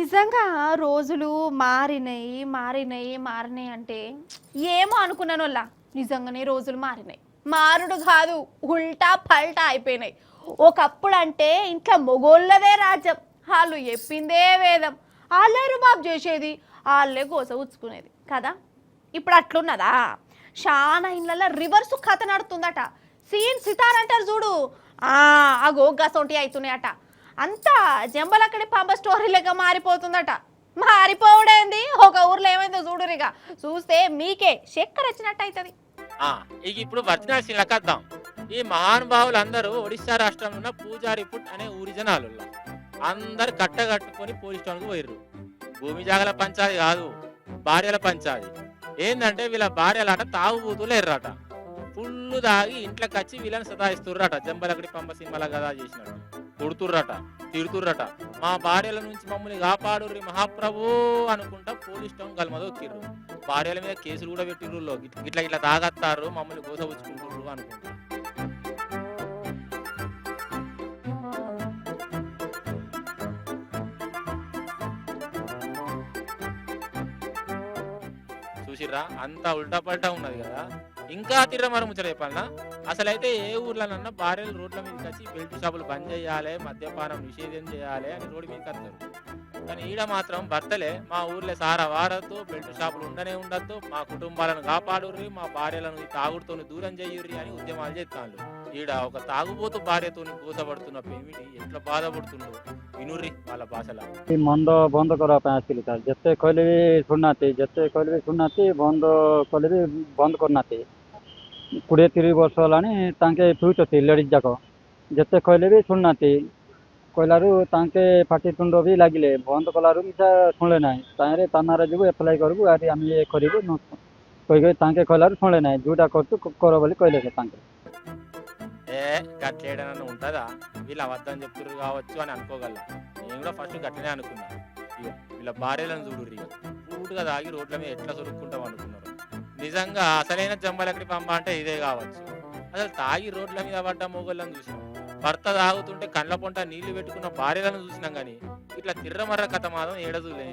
నిజంగా రోజులు మారినయి, మారినయి, మారినయి అంటే ఏమో అనుకున్నానోళ్ళ. నిజంగానే రోజులు మారినాయి. మారుడు కాదు, ఉల్టా పల్టా అయిపోయినాయి. ఒకప్పుడంటే ఇంట్లో మొగోళ్ళదే రాజ్యం. ఆళ్ళు చెప్పిందే వేదం. ఆళ్ళే రుబాబు చేసేది, ఆళ్ళే గోస ఉచ్చుకునేది కదా. ఇప్పుడు అట్లున్నదా? చాలా ఇళ్ళల్లో రివర్స్ కథ నడుతుందట. సీన్ సితార్ అంటారు చూడు, అగో గసొంటి అవుతున్నాయట. అంతా జంబలక్కడి పంప స్టోరీ లెక్క మారిపోతుందట. మారిపోవడేంది, ఒక ఊర్లో ఏమైందో చూడురిగా. చూస్తే మీకే చక్కెర వచ్చినట్టు అవుతుంది. ఆ! ఇక ఇప్పుడు ఒరిజినల్ శిలకద్దాం. ఈ మహానుభావులందరూ ఒడిశా రాష్ట్రంలో ఉన్న పూజారిపుట్ అనే ఊరి జనాలుల్ల. అందరు కట్టగట్టుకొని పోలీస్ స్టేషన్‌కి పోయిర్రు. భూమి జాగల పంచాది కాదు, భార్యల పంచాది. ఏందంటే వీళ్ళ భార్యలట తాగుబోతులేర్రట. ఫుల్లు తాగి ఇంట్లోకొచ్చి వీళ్ళని సతాయిస్తుర్రట. జంబలకడి పంప సినిమాల గదా చేసినట్టు. కొడుతుర్రట, తిడుతుర్రట. మా భార్యల నుంచి మమ్మల్ని కాపాడుర్రి మహాప్రభు అనుకుంటా పోలీస్ స్టేషన్ గల్మదొక్కిర్రు. భార్యల మీద కేసులు కూడా పెట్టిర్రు. గిట్ల ఇట్లా తాగత్తారు, మమ్మల్ని గోసపుచ్చుకుంటుర్రు అనుకుంటా. చూసిర్రా, అంతా ఉల్టా పల్టా ఉన్నది కదా. ఇంకా తిర్రమర ముచ్చట చెప్పాలనా? అసలైతే ఏ ఊర్లోనన్నా భార్యలు రోడ్ల మీదకి వచ్చి బెల్ట్ షాపులు బంద్ చేయాలి, మద్యపానం నిషేధం చేయాలి అని రోడ్డు మీదకి వస్తారు. కానీ ఈడ మాత్రం భర్తలే మా ఊర్లో సారా వారద్దు, బెల్ట్ షాపులు ఉండనే ఉండద్దు, మా కుటుంబాలను కాపాడుర్రి, మా భార్యలను ఈ తాగుడుతో దూరం చేయుర్రి అని ఉద్యమాలు చేస్తాను. ఈడ ఒక తాగుబోతు భార్యతో గోసపడుతున్న పెమిటి ఎట్లా బాధపడుతుండో వినుర్రి వాళ్ళ భాషలో. ମନ୍ଦ ବନ୍ଦ କରିବା ପାଇଁ ଆସିଥିଲି ସାର୍। ଯେତେ କହିଲେ ବି ଶୁଣୁନାହାନ୍ତି, ଯେତେ କହିଲେ ବି ଶୁଣୁନାହାନ୍ତି, ବନ୍ଦ କଲେ ବି ବନ୍ଦ କରୁନାହାନ୍ତି। 20-30 ବର୍ଷ ହେଲାଣି ତାଙ୍କେ ପିଉଛନ୍ତି ଲେଡ଼ିଜ୍ ଯାକ, ଯେତେ କହିଲେ ବି ଶୁଣୁନାହାନ୍ତି। କହିଲାରୁ ତାଙ୍କେ ପାଟିତୁଣ୍ଡ ବି ଲାଗିଲେ, ବନ୍ଦ କଲାରୁ ବି ସେ ଶୁଣିଲେ ନାହିଁ। ତାହିଁରେ ଥାନାରେ ଯିବୁ, ଏପ୍ଲାଏ କରିବୁ, ଆରି ଆମେ ଇଏ କରିବୁ କହିକି ତାଙ୍କେ କହିଲାରୁ ଶୁଣିଲେ ନାହିଁ। ଯୋଉଟା କରୁଛୁ କର ବୋଲି କହିଲେ ସେ ତାଙ୍କେ। ఏ గట్లేడనన్నా ఉంటుందా? వీళ్ళు అబద్ధం చెప్తుర్రు కావచ్చు అని అనుకోగల. నేను కూడా ఫస్ట్ గట్లనే అనుకున్నా. ఇక వీళ్ళ భార్యలను చూడుర్రి, ఇక పూటుగా తాగి రోడ్ల మీద ఎట్లా సొరుక్కుంటాం అనుకున్నారు. నిజంగా అసలైన జంబలకడి పంప అంటే ఇదే కావచ్చు. అసలు తాగి రోడ్ల మీద పడ్డ మొగోళ్ళని చూసినాం, భర్త తాగుతుంటే కండ్ల పొంట నీళ్లు పెట్టుకున్న భార్యలను చూసినాం. కానీ ఇట్లా తిర్రమర్ర కథ మాత్రం ఏడదూలే.